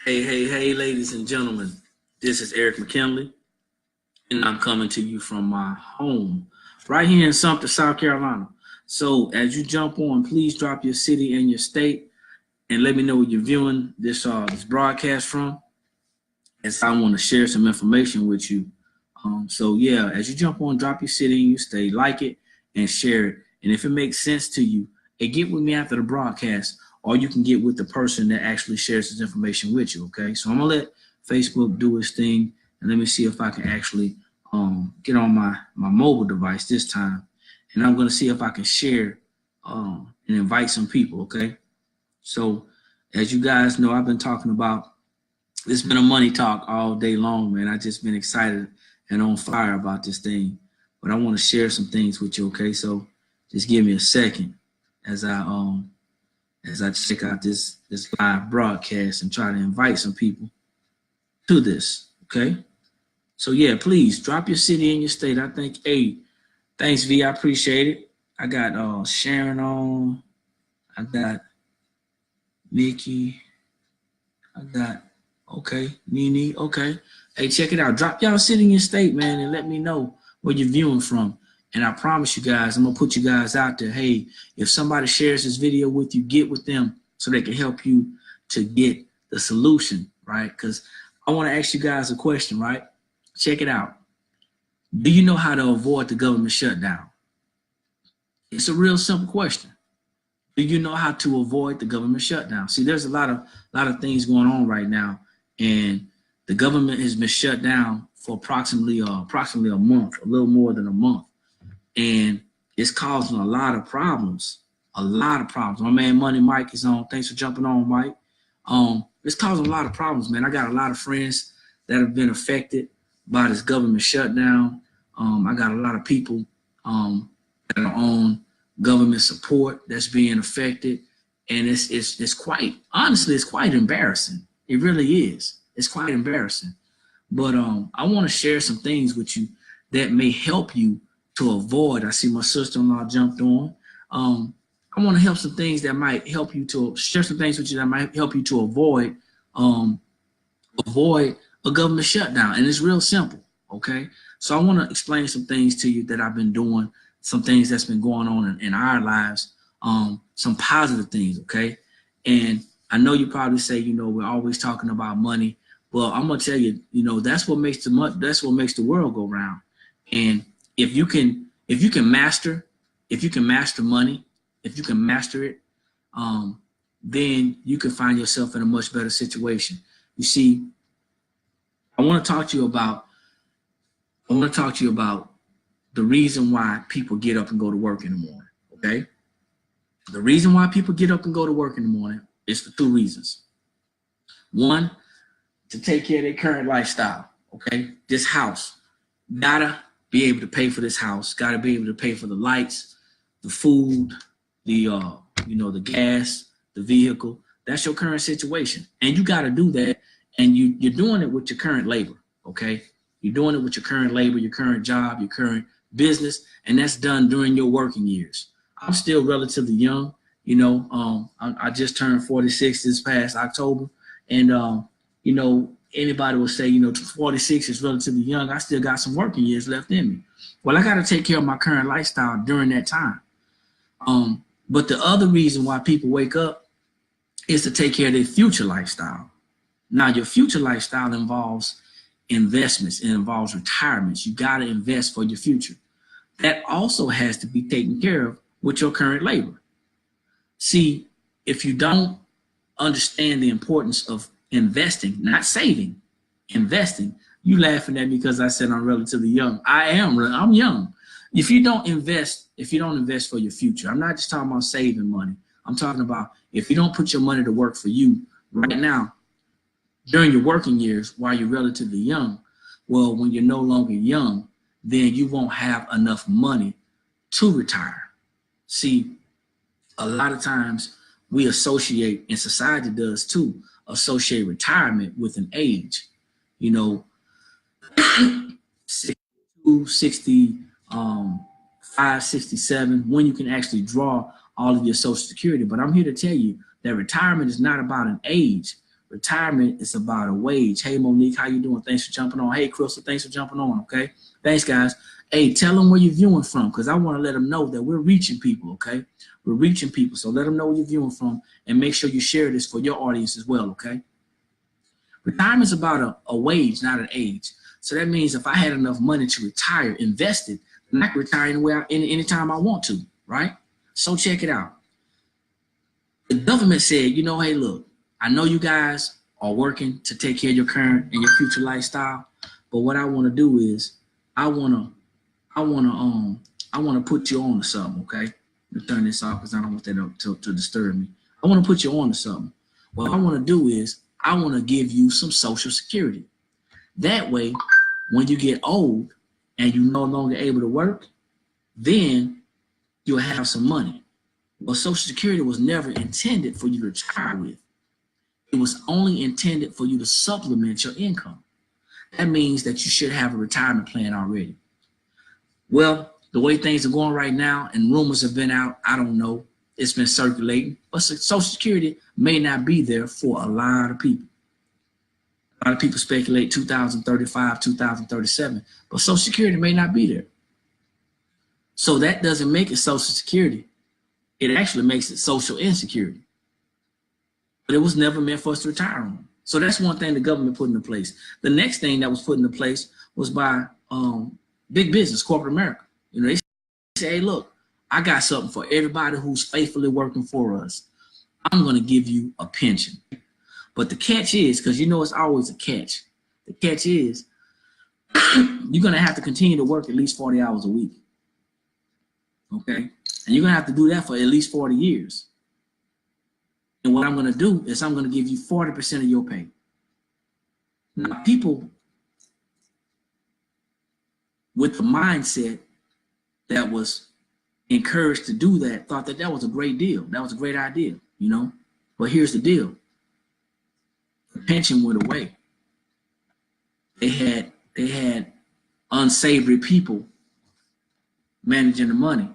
Hey, ladies and gentlemen. This is Eric McKinley, and I'm coming to you from my home right here in Sumter, South Carolina. So, as you jump on, please drop your city and your state and let me know where you're viewing this broadcast from, as I want to share some information with you. So, as you jump on, drop your city and your state, like it, and share it. And if it makes sense to you, get with me after the broadcast, or you can get with the person that actually shares this information with you. Okay, so I'm gonna let Facebook do its thing, and let me see if I can actually get on my mobile device this time, and I'm gonna see if I can share and invite some people. Okay, so as you guys know, I've been talking about, it's been a money talk all day long, man. I just been excited and on fire about this thing, but I want to share some things with you. Okay, so just give me a second as I check out this live broadcast and try to invite some people to this. Okay, so yeah, please drop your city and your state. I think, hey, thanks V, I appreciate it. I got Sharon on, I got Nikki, I got Nene. Okay, hey, check it out. Drop y'all city and your state, man, and let me know where you're viewing from. And I promise you guys, I'm gonna put you guys out there. Hey, if somebody shares this video with you, get with them so they can help you to get the solution, right? Because I want to ask you guys a question, right? Check it out. Do you know how to avoid the government shutdown? It's a real simple question. Do you know how to avoid the government shutdown? See, there's a lot of things going on right now, and the government has been shut down for approximately a month, a little more than a month. And it's causing a lot of problems. My man Money Mike is on. Thanks for jumping on, Mike. It's causing a lot of problems, man. I got a lot of friends that have been affected by this government shutdown. I got a lot of people that are on government support that's being affected, and it's quite, honestly, it's quite embarrassing. It really is. It's quite embarrassing. But I want to share some things with you that may help you to avoid. I see my sister-in-law jumped on. I want to help some things that might help you to share some things with you that might help you to avoid a government shutdown. And it's real simple, okay? So I want to explain some things to you that I've been doing, some things that's been going on in our lives, some positive things, okay? And I know you probably say, we're always talking about money. Well, I'm gonna tell you, that's what makes the world go round. And if you can master money, if you can master it, then you can find yourself in a much better situation. You see, I want to talk to you about the reason why people get up and go to work in the morning. Okay, the reason why people get up and go to work in the morning is for two reasons. One, to take care of their current lifestyle. Okay, this house, gotta be able to pay for this house, gotta be able to pay for the lights, the food, the gas, the vehicle. That's your current situation, and you got to do that, and you're doing it with your current labor. Okay, you're doing it with your current labor, your current job, your current business, and that's done during your working years. I'm still relatively young. I just turned 46 this past October, and anybody will say, 46 is relatively young. I still got some working years left in me. Well, I got to take care of my current lifestyle during that time. But the other reason why people wake up is to take care of their future lifestyle. Now, your future lifestyle involves investments. It involves retirements. You got to invest for your future. That also has to be taken care of with your current labor. See, if you don't understand the importance of investing, not saving, investing, you laughing at me because I said I'm relatively young. I'm young. If you don't invest for your future, I'm not just talking about saving money. I'm talking about if you don't put your money to work for you right now, during your working years while you're relatively young, well, when you're no longer young, then you won't have enough money to retire. See, a lot of times we associate, and society does too, associate retirement with an age. 62, 65, 67, when you can actually draw all of your Social Security. But I'm here to tell you that retirement is not about an age. Retirement is about a wage. Hey, Monique, how you doing? Thanks for jumping on. Hey, Crystal, thanks for jumping on, okay? Thanks, guys. Hey, tell them where you're viewing from, because I want to let them know that we're reaching people, okay? We're reaching people, so let them know where you're viewing from, and make sure you share this for your audience as well, okay? Retirement is about a wage, not an age. So that means if I had enough money to retire, invested, then I can retire anywhere, anytime I want to, right? So check it out. The government said, you know, hey, look, I know you guys are working to take care of your current and your future lifestyle, but what I want to do is I want to put you on to something, okay? Let me turn this off because I don't want that to disturb me. I want to put you on to something. What I want to do is I want to give you some Social Security. That way, when you get old and you're no longer able to work, then you'll have some money. But Social Security was never intended for you to retire with. It was only intended for you to supplement your income. That means that you should have a retirement plan already. Well, the way things are going right now, and rumors have been out, I don't know, it's been circulating, but Social Security may not be there for a lot of people. A lot of people speculate 2035, 2037, but Social Security may not be there. So that doesn't make it Social Security. It actually makes it social insecurity. But it was never meant for us to retire on. So that's one thing the government put into place. The next thing that was put into place was by big business, corporate America. You know, they say, hey, look, I got something for everybody who's faithfully working for us. I'm going to give you a pension. But the catch is, because you know it's always a catch, the catch is you're going to have to continue to work at least 40 hours a week. Okay? And you're going to have to do that for at least 40 years. And what I'm going to do is I'm going to give you 40% of your pay. Now, people with the mindset that was encouraged to do that thought that that was a great deal. That was a great idea, you know? But here's the deal. The pension went away. They had unsavory people managing the money,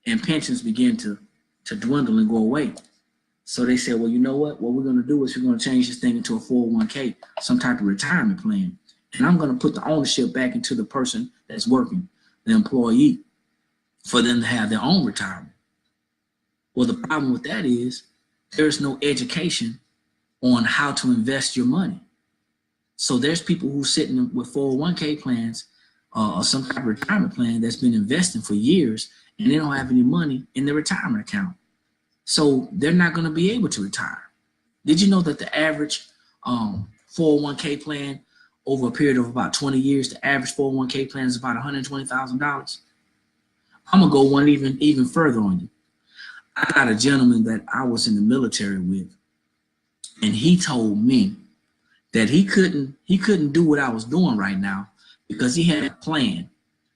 and pensions began to dwindle and go away. So they said, well, you know what? What we're going to do is we're going to change this thing into a 401k, some type of retirement plan. And I'm going to put the ownership back into the person that's working, the employee, for them to have their own retirement. Well, the problem with that is there's no education on how to invest your money. So there's people who sitting with 401k plans or some type of retirement plan that's been investing for years, and they don't have any money in their retirement account. So they're not going to be able to retire. Did you know that the average 401k plan over a period of about 20 years, the average 401k plan is about $120,000? I'm going to go one even further on you. I got a gentleman that I was in the military with, and he told me that he couldn't do what I was doing right now because he had a plan.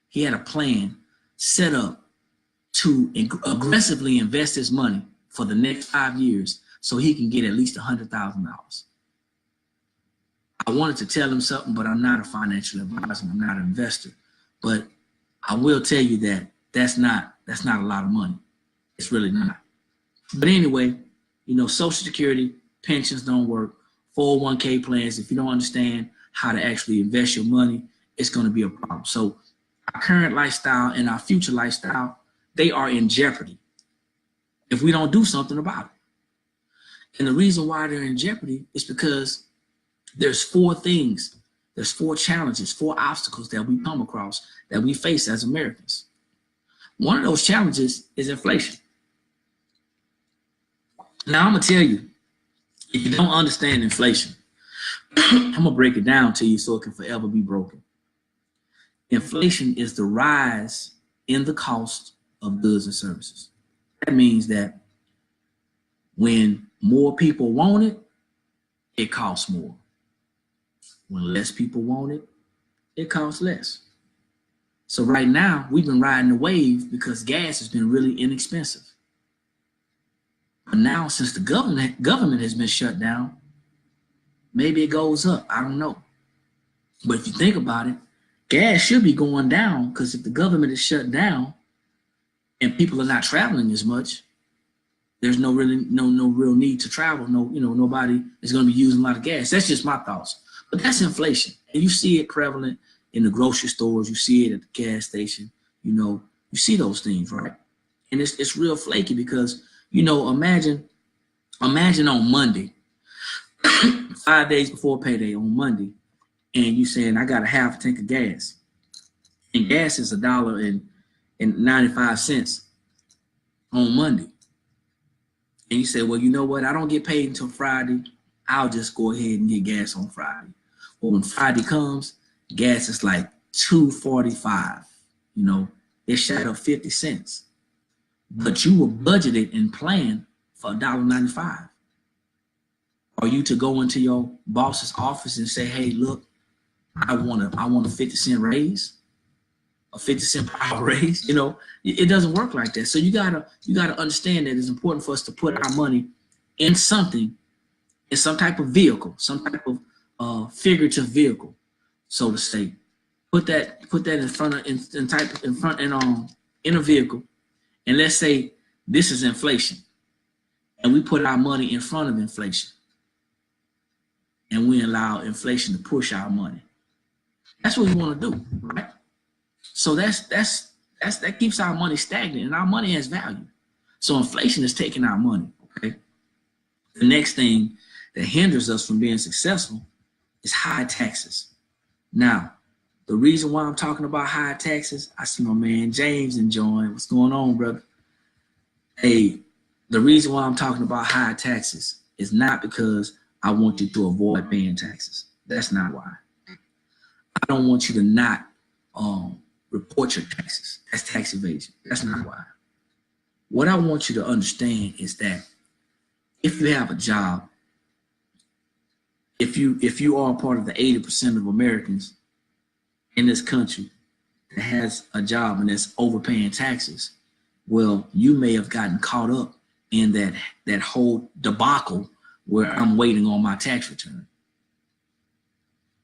He had a plan set up to aggressively invest his money for the next 5 years so he can get at least $100,000. I wanted to tell him something, but I'm not a financial advisor. I'm not an investor. But I will tell you that that's not a lot of money. It's really not. But anyway, you know, Social Security, pensions don't work. 401k plans, if you don't understand how to actually invest your money, it's going to be a problem. So our current lifestyle and our future lifestyle, they are in jeopardy if we don't do something about it. And the reason why they're in jeopardy is because there's four things, there's four challenges, four obstacles that we come across, that we face as Americans. One of those challenges is inflation. Now, I'm going to tell you, if you don't understand inflation, I'm going to break it down to you so it can forever be broken. Inflation is the rise in the cost of goods and services. That means that when more people want it, it costs more. When less people want it, it costs less. So right now, we've been riding the wave because gas has been really inexpensive. But now, since the government has been shut down, maybe it goes up. I don't know. But if you think about it, gas should be going down, because if the government is shut down and people are not traveling as much, there's no real need to travel. Nobody is going to be using a lot of gas. That's just my thoughts. But that's inflation, and you see it prevalent in the grocery stores. You see it at the gas station. You see those things, right? And it's real flaky because imagine on Monday, 5 days before payday on Monday, and you saying I got a half a tank of gas, and gas is $1.95 on Monday. And you say, well, you know what? I don't get paid until Friday. I'll just go ahead and get gas on Friday. But when Friday comes, gas is like $2.45. It shot up 50 cents. But you were budgeted and planned for $1.95. Are you to go into your boss's office and say, hey, look, I want a 50-cent raise, a 50-cent per hour raise? It doesn't work like that. So you gotta understand that it's important for us to put our money in something, in some type of vehicle, some type of figurative vehicle, so to say. Put that in front in a vehicle, and let's say this is inflation, and we put our money in front of inflation, and we allow inflation to push our money. That's what we want to do, right? So that keeps our money stagnant, and our money has value. So inflation is taking our money. Okay. The next thing that hinders us from being successful is high taxes. Now, the reason why I'm talking about high taxes, I see my man James enjoying. What's going on, brother? Hey, the reason why I'm talking about high taxes is not because I want you to avoid paying taxes. That's not why. I don't want you to not report your taxes. That's tax evasion. That's not why. What I want you to understand is that if you have a job, if you are part of the 80% of Americans in this country that has a job and that's overpaying taxes, well, you may have gotten caught up in that whole debacle where I'm waiting on my tax return.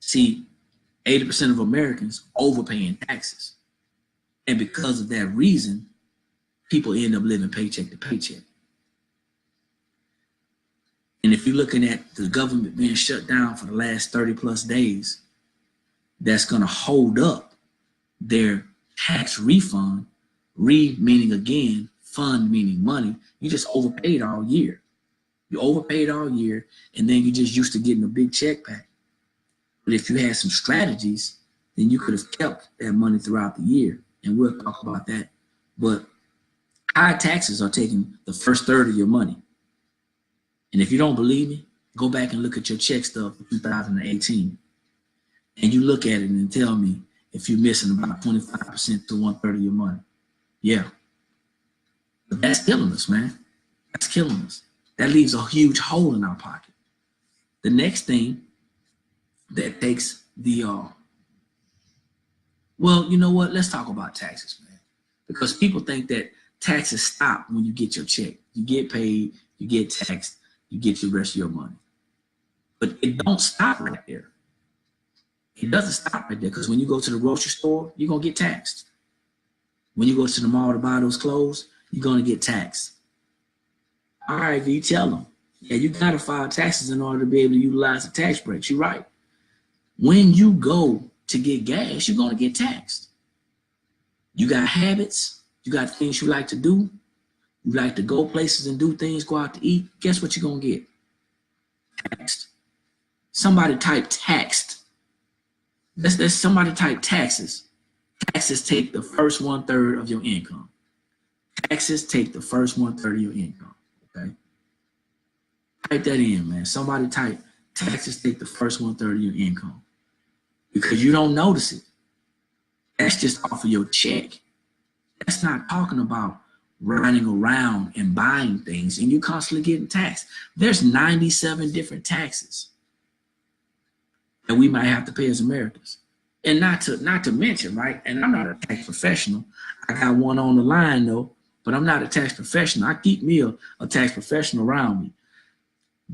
See, 80% of Americans overpaying taxes. And because of that reason, people end up living paycheck to paycheck. And if you're looking at the government being shut down for the last 30 plus days, that's going to hold up their tax refund, meaning again, fund meaning money. You just overpaid all year. You overpaid all year, and then you just used to getting a big check back. But if you had some strategies, then you could have kept that money throughout the year. And we'll talk about that. But high taxes are taking the first third of your money. And if you don't believe me, go back and look at your check stub for 2018. And you look at it and tell me if you're missing about 25% to 1/3 of your money. Yeah. But that's killing us, man. That's killing us. That leaves a huge hole in our pocket. The next thing that takes the, well, you know what? Let's talk about taxes, man. Because people think that taxes stop when you get your check. You get paid, you get taxed, you get the rest of your money. But it don't stop right there. It doesn't stop right there, because when you go to the grocery store, you're going to get taxed. When you go to the mall to buy those clothes, you're going to get taxed. All right, V, tell them. Yeah, you got to file taxes in order to be able to utilize the tax breaks. You're right. When you go to get gas, you're going to get taxed. You got habits. You got things you like to do. You like to go places and do things, go out to eat. Guess what you're going to get? Taxed. Somebody type taxed. Let's somebody type taxes. Taxes take the first 1/3 of your income. Taxes take the first 1/3 of your income. Okay. Type that in, man. Somebody type taxes take the first 1/3 of your income. Because you don't notice it. That's just off of your check. That's not talking about riding around and buying things and you constantly getting taxed. There's 97 different taxes that we might have to pay as Americans. And not to mention, right? And I'm not a tax professional. I got one on the line though, but I'm not a tax professional. I keep me a tax professional around me.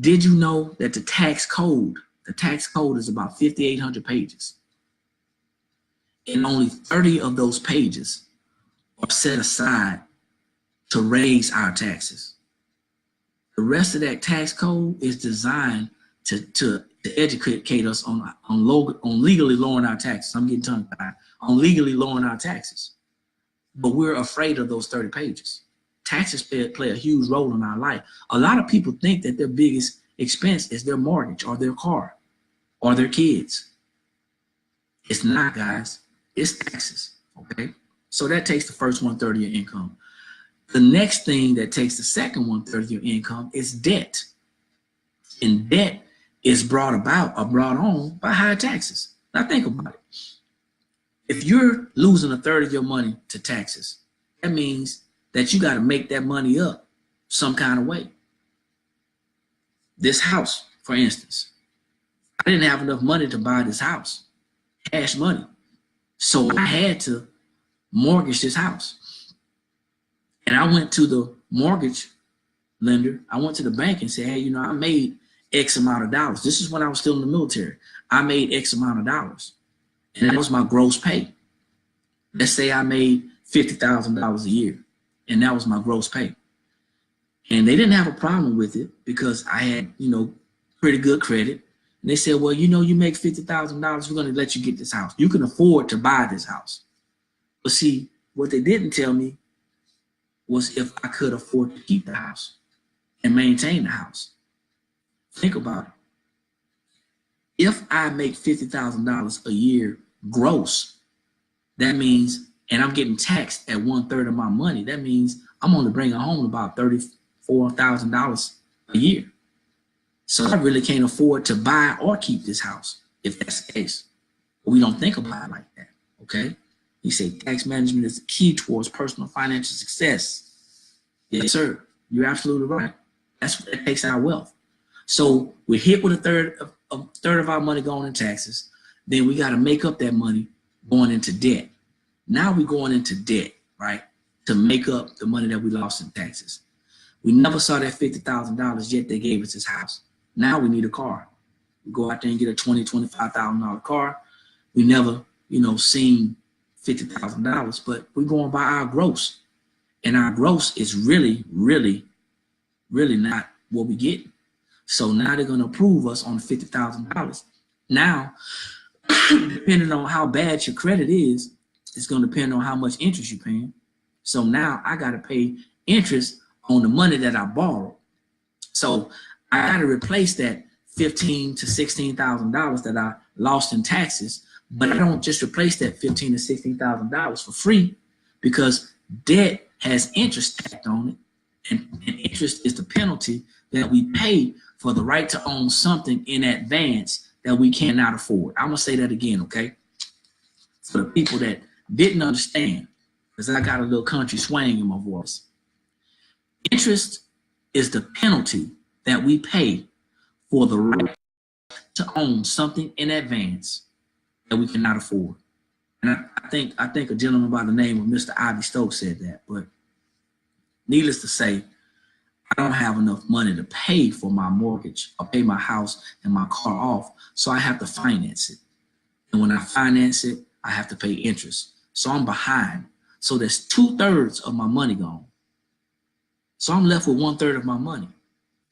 Did you know that the tax code is about 5,800 pages? And only 30 of those pages are set aside to raise our taxes. The rest of that tax code is designed to educate us on legally lowering our taxes. I'm getting tongue tied. On legally lowering our taxes. But we're afraid of those 30 pages. Taxes play a huge role in our life. A lot of people think that their biggest expense is their mortgage or their car or their kids. It's not, guys. It's taxes, okay? So that takes the first 1/3 of your income. The next thing that takes the second 1/3 of your income is debt. And debt is brought on by high taxes. Now think about it. If you're losing 1/3 of your money to taxes, that means that you got to make that money up some kind of way. This house, for instance, I didn't have enough money to buy this house, cash money. So I had to mortgage this house. And I went to the mortgage lender. I went to the bank and said, hey, you know, I made X amount of dollars. This is when I was still in the military. I made X amount of dollars. And that was my gross pay. Let's say I made $50,000 a year. And that was my gross pay. And they didn't have a problem with it because I had, you know, pretty good credit. And they said, well, you know, you make $50,000. We're going to let you get this house. You can afford to buy this house. But see, what they didn't tell me was if I could afford to keep the house and maintain the house. Think about it. If I make $50,000 a year gross, that means, and I'm getting taxed at 1/3 of my money, that means I'm only bringing home about $34,000 a year. So I really can't afford to buy or keep this house if that's the case. But we don't think about it like that, okay? He said tax management is the key towards personal financial success. Yes, sir. You're absolutely right. That's what takes our wealth. So we're hit with a third of our money going in taxes. Then we got to make up that money going into debt. Now we're going into debt, right, to make up the money that we lost in taxes. We never saw that $50,000 yet they gave us this house. Now we need a car. We go out there and get a $20,000, $25,000 car. We never, you know, seen $50,000, but we're going by our gross. And our gross is really, really, really not what we get. So now they're going to approve us on $50,000. Now, depending on how bad your credit is, it's going to depend on how much interest you're paying. So now I got to pay interest on the money that I borrowed. So I got to replace that $15,000 to $16,000 that I lost in taxes. But I don't just replace that $15,000 to $16,000 for free, because debt has interest tacked on it. And interest is the penalty that we pay for the right to own something in advance that we cannot afford. I'm going to say that again, okay? For the people that didn't understand, because I got a little country swang in my voice. Interest is the penalty that we pay for the right to own something in advance that we cannot afford. And I think a gentleman by the name of Mr. Ivy Stokes said that. But needless to say, I don't have enough money to pay for my mortgage or pay my house and my car off, so I have to finance it. And when I finance it, I have to pay interest. So I'm behind. So there's 2/3 of my money gone. So I'm left with 1/3 of my money.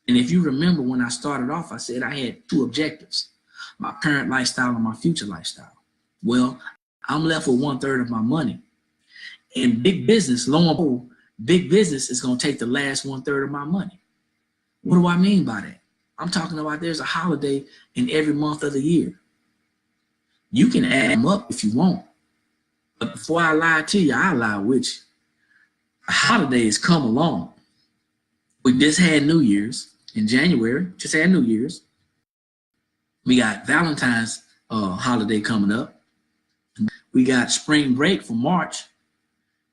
And if you remember when I started off, I said I had 2 objectives: my current lifestyle and my future lifestyle. Well, I'm left with 1/3 of my money. And big business, lo and behold, big business is going to take the last 1/3 of my money. What do I mean by that? I'm talking about there's a holiday in every month of the year. You can add them up if you want. But before I lie to you, I lie with you. A holiday has come along. We just had New Year's in January, just had New Year's. We got Valentine's holiday coming up. We got spring break for March.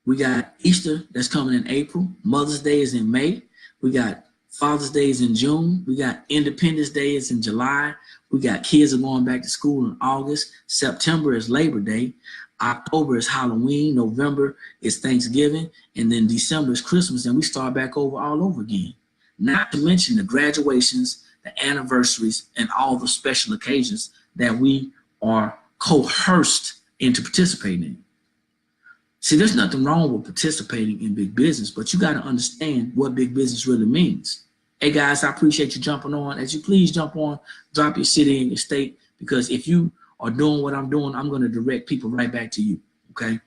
We got Easter that's coming in April. Mother's Day is in May. We got Father's Day is in June. We got Independence Day is in July. We got kids are going back to school in August. September is Labor Day. October is Halloween. November is Thanksgiving. And then December is Christmas. And we start back over all over again. Not to mention the graduations, the anniversaries, and all the special occasions that we are coerced into participating in. See, there's nothing wrong with participating in big business, but you got to understand what big business really means. Hey guys, I appreciate you jumping on. As you please jump on, drop your city and your state, because if you are doing what I'm doing, I'm going to direct people right back to you. Okay.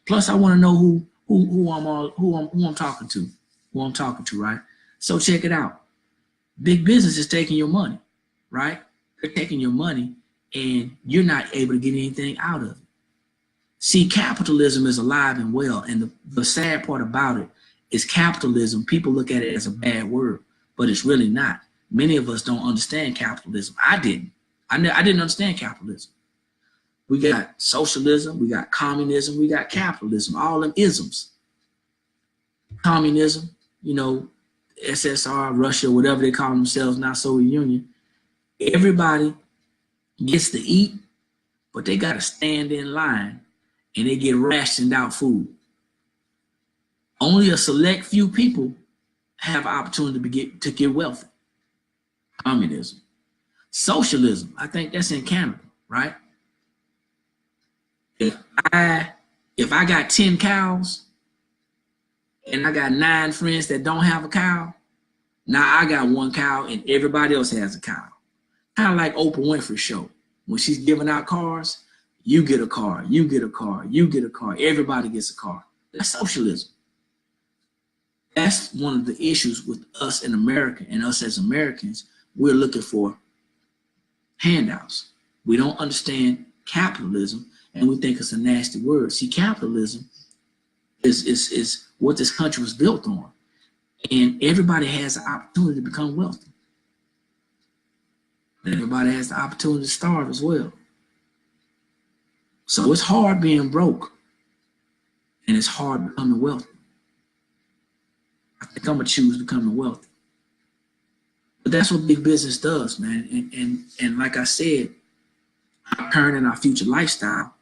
Plus, I want to know who I'm talking to, right? So check it out. Big business is taking your money, right? They're taking your money, and you're not able to get anything out of it. See, capitalism is alive and well, and the sad part about it is capitalism. People look at it as a bad word, but it's really not. Many of us don't understand capitalism. I didn't. I didn't understand capitalism. We got socialism, we got communism, we got capitalism, all them isms. Communism, SSR, Russia, whatever they call themselves now, Soviet Union. Everybody gets to eat, but they got to stand in line and they get rationed out food. Only a select few people have opportunity to get wealthy. Communism. Socialism, I think that's in Canada, right? If I got 10 cows and I got 9 friends that don't have a cow, now I got 1 cow and everybody else has a cow. Kind of like Oprah Winfrey's show. When she's giving out cars, you get a car, you get a car, you get a car, everybody gets a car. That's socialism. That's one of the issues with us in America and us as Americans. We're looking for handouts. We don't understand capitalism, and we think it's a nasty word. See, capitalism is what this country was built on, and everybody has the opportunity to become wealthy. Everybody has the opportunity to starve as well. So it's hard being broke, and it's hard becoming wealthy. I think I'm gonna choose becoming wealthy. But that's what big business does, man. And like I said, our current and our future lifestyle,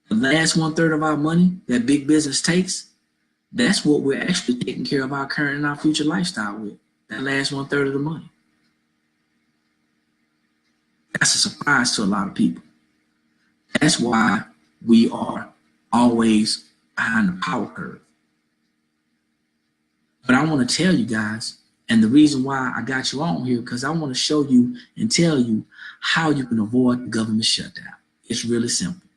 the last 1/3 of our money that big business takes, that's what we're actually taking care of our current and our future lifestyle with. That last 1/3 of the money. That's a surprise to a lot of people. That's why we are always behind the power curve. But I want to tell you guys, and the reason why I got you on here, because I want to show you and tell you how you can avoid the government shutdown. It's really simple.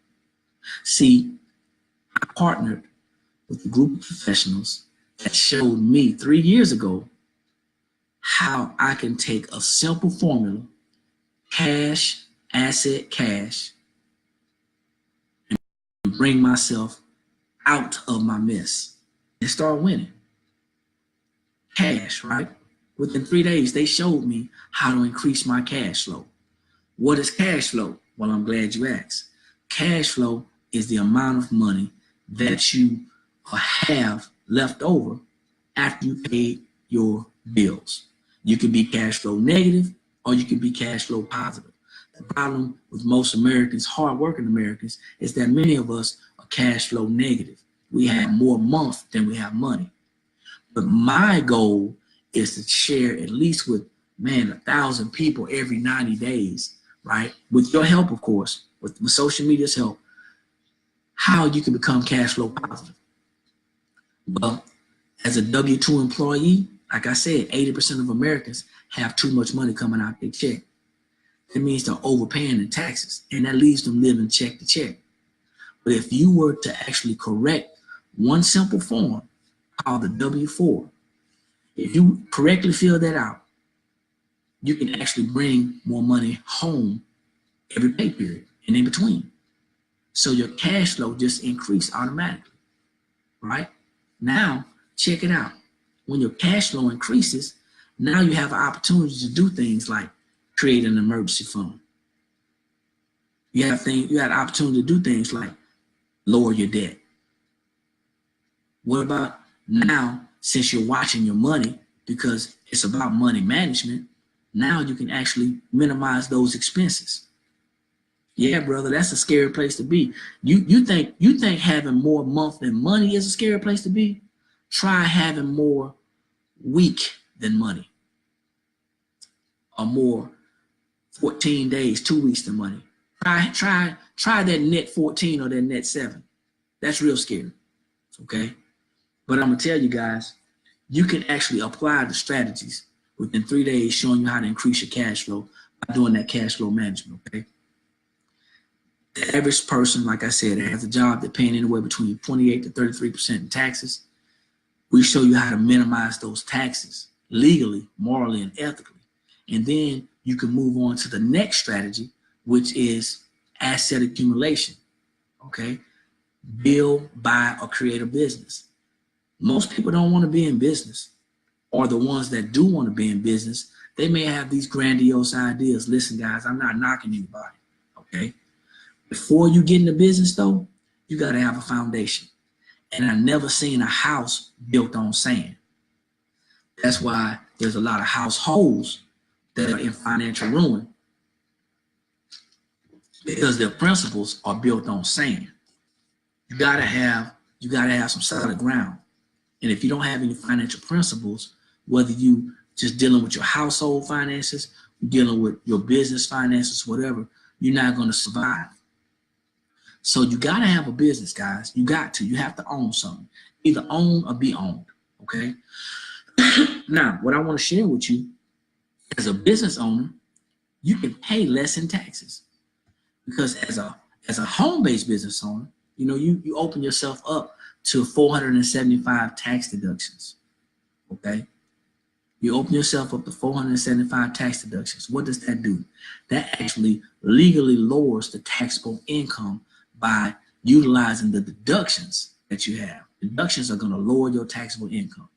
See, I partnered with a group of professionals that showed me 3 years ago how I can take a simple formula, cash, asset, cash, and bring myself out of my mess and start winning. Cash, right? Within 3 days, they showed me how to increase my cash flow. What is cash flow? Well, I'm glad you asked. Cash flow is the amount of money that you have left over after you pay your bills. You can be cash flow negative or you can be cash flow positive. The problem with most Americans, hardworking Americans, is that many of us are cash flow negative. We have more month than we have money. But my goal is to share at least with, 1,000 people every 90 days, right? With your help, of course, with social media's help, how you can become cash flow positive. Well, as a W-2 employee, like I said, 80% of Americans have too much money coming out their check. That means they're overpaying in taxes, and that leaves them living check to check. But if you were to actually correct one simple form called the W-4, if you correctly fill that out, you can actually bring more money home every pay period and in between. So your cash flow just increased automatically, right? Now, check it out. When your cash flow increases, now you have an opportunity to do things like create an emergency fund. You have an opportunity to do things like lower your debt. What about now, since you're watching your money, because it's about money management, now you can actually minimize those expenses. Yeah, brother, that's a scary place to be. You think having more month than money is a scary place to be? Try having more week than money, or more 14 days, 2 weeks than money. Try that net 14 or that net 7. That's real scary. Okay, but I'm gonna tell you guys, you can actually apply the strategies within 3 days, showing you how to increase your cash flow by doing that cash flow management, okay? The average person, like I said, has a job that's paying anywhere between 28 to 33% in taxes. We show you how to minimize those taxes legally, morally, and ethically. And then you can move on to the next strategy, which is asset accumulation, okay? Build, buy, or create a business. Most people don't want to be in business, or the ones that do want to be in business, they may have these grandiose ideas. Listen, guys, I'm not knocking anybody, okay? Before you get into business, though, you got to have a foundation. And I've never seen a house built on sand. That's why there's a lot of households that are in financial ruin, because their principles are built on sand. You gotta have some solid ground. And if you don't have any financial principles, whether you just dealing with your household finances, dealing with your business finances, whatever, you're not going to survive. So you got to have a business, guys. You have to own something. Either own or be owned, okay? Now, what I want to share with you, as a business owner, you can pay less in taxes, because as a home-based business owner, you know, you open yourself up to 475 tax deductions, okay? You open yourself up to 475 tax deductions. What does that do? That actually legally lowers the taxable income by utilizing the deductions that you have. Deductions are going to lower your taxable income,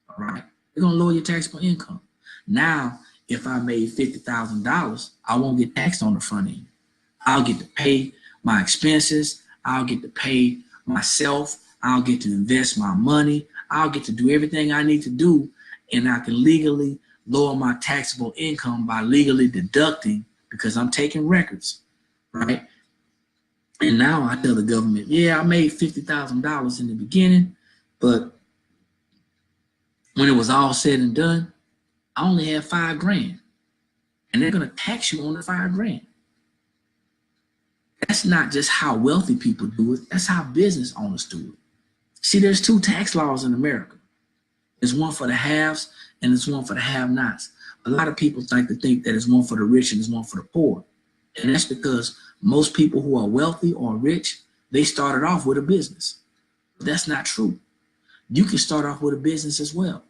all right? They're going to lower your taxable income. Now, if I made $50,000, I won't get taxed on the front end. I'll get to pay my expenses. I'll get to pay myself. I'll get to invest my money. I'll get to do everything I need to do, and I can legally lower my taxable income by legally deducting, because I'm taking records, right? And now I tell the government, yeah, I made $50,000 in the beginning, but when it was all said and done, I only had $5,000, and they're gonna tax you on the $5,000. That's not just how wealthy people do it. That's how business owners do it. See, there's two tax laws in America. There's one for the haves and there's one for the have-nots. A lot of people like to think that it's one for the rich and it's one for the poor. And that's because most people who are wealthy or rich, they started off with a business. But that's not true. You can start off with a business as well.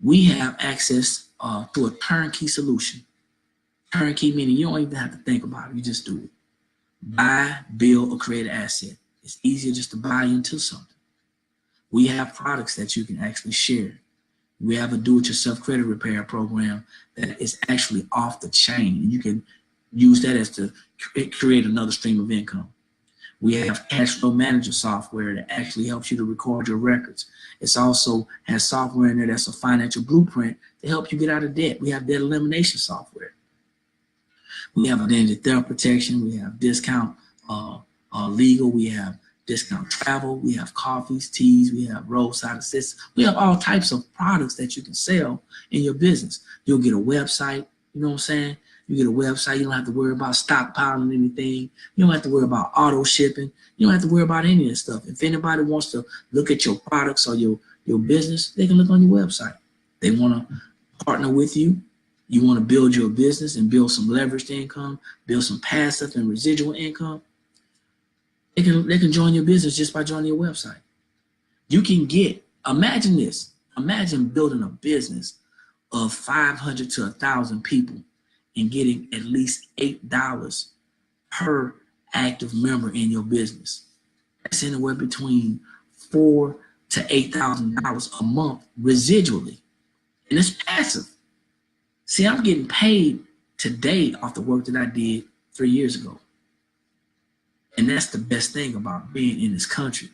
We have access to a turnkey solution. Turnkey meaning you don't even have to think about it. You just do it. Buy, build, or create an asset. It's easier just to buy into something. We have products that you can actually share. We have a do-it-yourself credit repair program that is actually off the chain. And you can use that as to create another stream of income. We have cash flow manager software that actually helps you to record your records. It's also has software in there that's a financial blueprint to help you get out of debt. We have debt elimination software. We have identity theft protection. We have discount legal. We have discount travel. We have coffees, teas. We have roadside assistance. We have all types of products that you can sell in your business. You'll get a website. You know what I'm saying? You get a website. You don't have to worry about stockpiling anything. You don't have to worry about auto shipping. You don't have to worry about any of this stuff. If anybody wants to look at your products or your business, they can look on your website. They want to partner with you. You want to build your business and build some leveraged income, build some passive and residual income. They can join your business just by joining your website. You can get, imagine this, imagine building a business of 500 to 1,000 people and getting at least $8 per active member in your business. That's anywhere between $4,000 to $8,000 a month residually, and it's passive. See, I'm getting paid today off the work that I did 3 years ago. And that's the best thing about being in this country,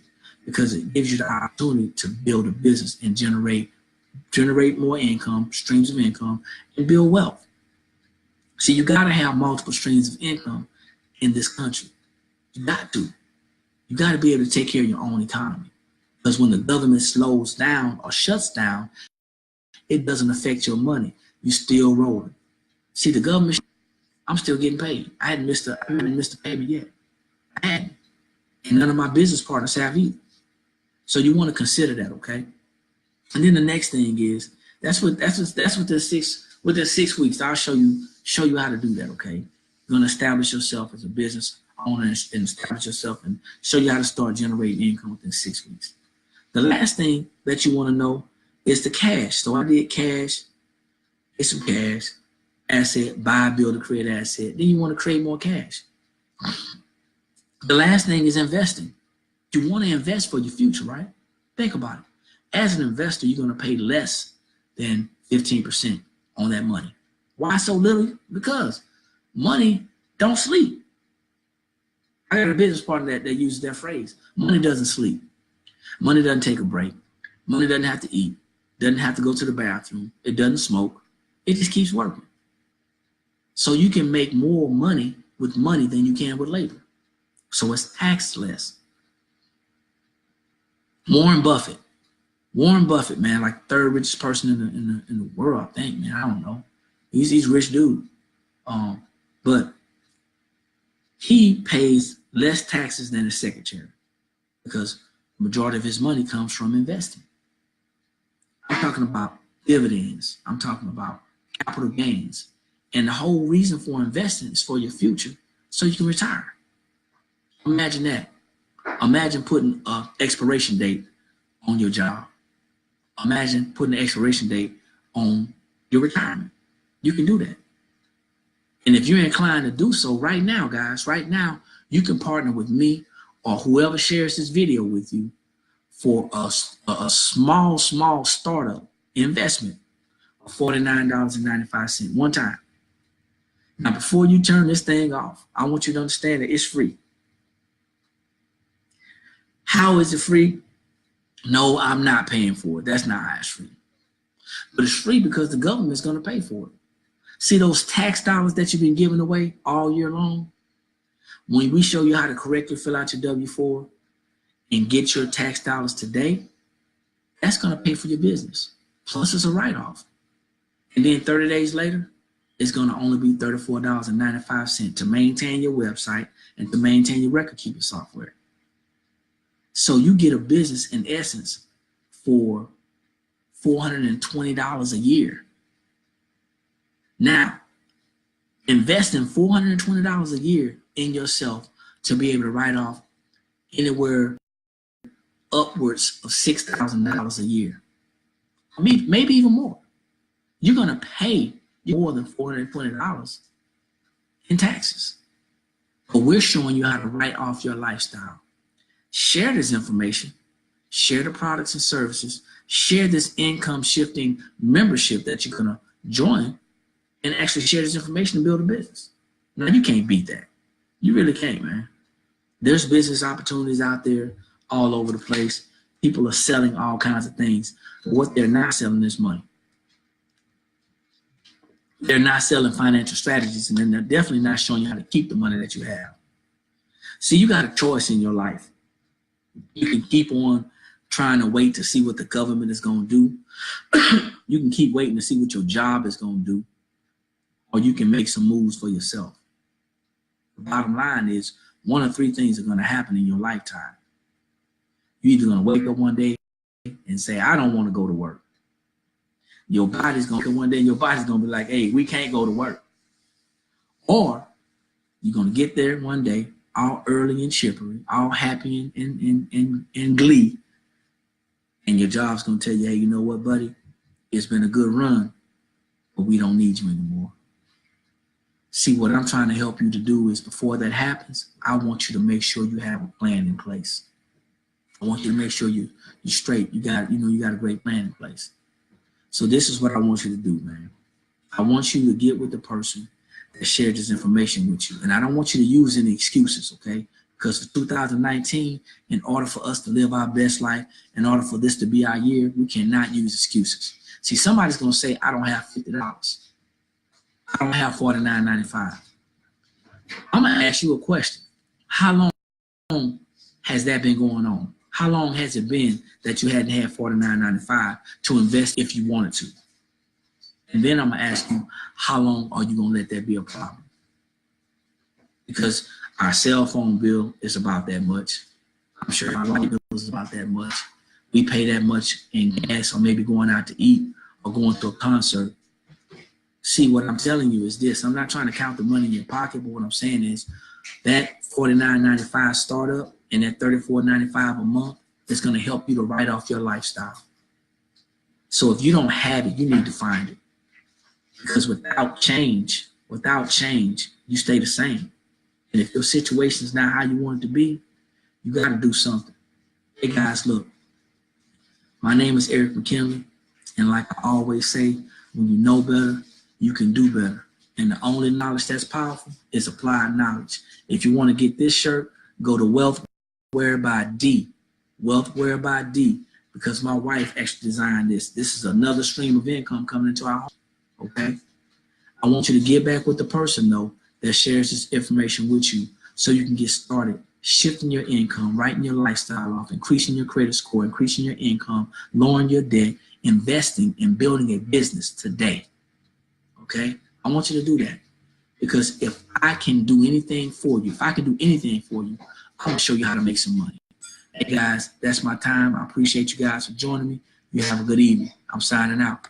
because it gives you the opportunity to build a business and generate more income, streams of income, and build wealth. See, you got to have multiple streams of income in this country. You got to. You got to be able to take care of your own economy. Because when the government slows down or shuts down, it doesn't affect your money. You still rolling. See, the government, I'm still getting paid. I haven't missed a payment yet. I hadn't. And none of my business partners have either. So you want to consider that, okay? And then the next thing is that's what the 6 weeks. I'll show you how to do that. Okay, you're gonna establish yourself as a business owner and establish yourself and show you how to start generating income within 6 weeks. The last thing that you want to know is the cash. So I did cash, get some cash, asset, buy, build, or create asset. Then you want to create more cash. The last thing is investing. You want to invest for your future, right? Think about it. As an investor, you're going to pay less than 15% on that money. Why so little? Because money don't sleep. I got a business partner that uses that phrase. Money doesn't sleep. Money doesn't take a break. Money doesn't have to eat. Doesn't have to go to the bathroom. It doesn't smoke. It just keeps working. So you can make more money with money than you can with labor. So it's taxed less. Warren Buffett, man, like third richest person in the world, I think, man. I don't know. He's a rich dude. But he pays less taxes than his secretary because the majority of his money comes from investing. I'm talking about dividends. I'm talking about capital gains. And the whole reason for investing is for your future so you can retire. Imagine that. Imagine putting an expiration date on your job. Imagine putting an expiration date on your retirement. You can do that. And if you're inclined to do so right now, guys, right now, you can partner with me or whoever shares this video with you for a small startup investment of $49.95 one time. Now, before you turn this thing off, I want you to understand that it's free. How is it free? No, I'm not paying for it. That's not how it's free. But it's free because the government's going to pay for it. See those tax dollars that you've been giving away all year long? When we show you how to correctly fill out your W-4 and get your tax dollars today, that's going to pay for your business. Plus, it's a write-off. And then 30 days later, it's going to only be $34.95 to maintain your website and to maintain your record-keeping software. So you get a business, in essence, for $420 a year. Now, investing $420 a year in yourself to be able to write off anywhere upwards of $6,000 a year. Maybe even more. You're going to pay more than $420 in taxes. But we're showing you how to write off your lifestyle. Share this information. Share the products and services. Share this income shifting membership that you're going to join and actually share this information and build a business. Now, you can't beat that. You really can't, man. There's business opportunities out there all over the place. People are selling all kinds of things. But what they're not selling is money. They're not selling financial strategies, and then they're definitely not showing you how to keep the money that you have. See, you got a choice in your life. You can keep on trying to wait to see what the government is going to do. You can keep waiting to see what your job is going to do. Or you can make some moves for yourself. The bottom line is one of three things are going to happen in your lifetime. You're either going to wake up one day and say, I don't want to go to work. Your body's going to one day and your body's going to be like, hey, we can't go to work. Or you're going to get there one day, all early and chippery, all happy and glee. And your job's going to tell you, hey, you know what, buddy? It's been a good run, but we don't need you anymore. See, what I'm trying to help you to do is before that happens, I want you to make sure you have a plan in place. I want you to make sure you're straight. You got a great plan in place. So this is what I want you to do, man. I want you to get with the person that shared this information with you. And I don't want you to use any excuses, okay? Because for 2019, in order for us to live our best life, in order for this to be our year, we cannot use excuses. See, somebody's going to say, I don't have $50. I don't have $49.95. I'm going to ask you a question. How long has that been going on? How long has it been that you hadn't had $49.95 to invest if you wanted to? And then I'm going to ask you, how long are you going to let that be a problem? Because our cell phone bill is about that much. I'm sure our light bill is about that much. we pay that much in gas or maybe going out to eat or going to a concert. See, what I'm telling you is this. I'm not trying to count the money in your pocket, but what I'm saying is that $49.95 startup and that $34.95 a month is going to help you to write off your lifestyle. So if you don't have it, you need to find it. Because without change, you stay the same. And if your situation is not how you want it to be, you got to do something. Hey guys, look, my name is Eric McKinley. And like I always say, when you know better, you can do better. And the only knowledge that's powerful is applied knowledge. If you want to get this shirt, go to Wealth Wear by D. Wealth Wear by D. Because my wife actually designed this. This is another stream of income coming into our home. Okay? I want you to get back with the person, though, that shares this information with you so you can get started shifting your income, writing your lifestyle off, increasing your credit score, increasing your income, lowering your debt, investing, and building a business today. Okay? I want you to do that. Because if I can do anything for you, I'm going to show you how to make some money. Hey, guys, that's my time. I appreciate you guys for joining me. You have a good evening. I'm signing out.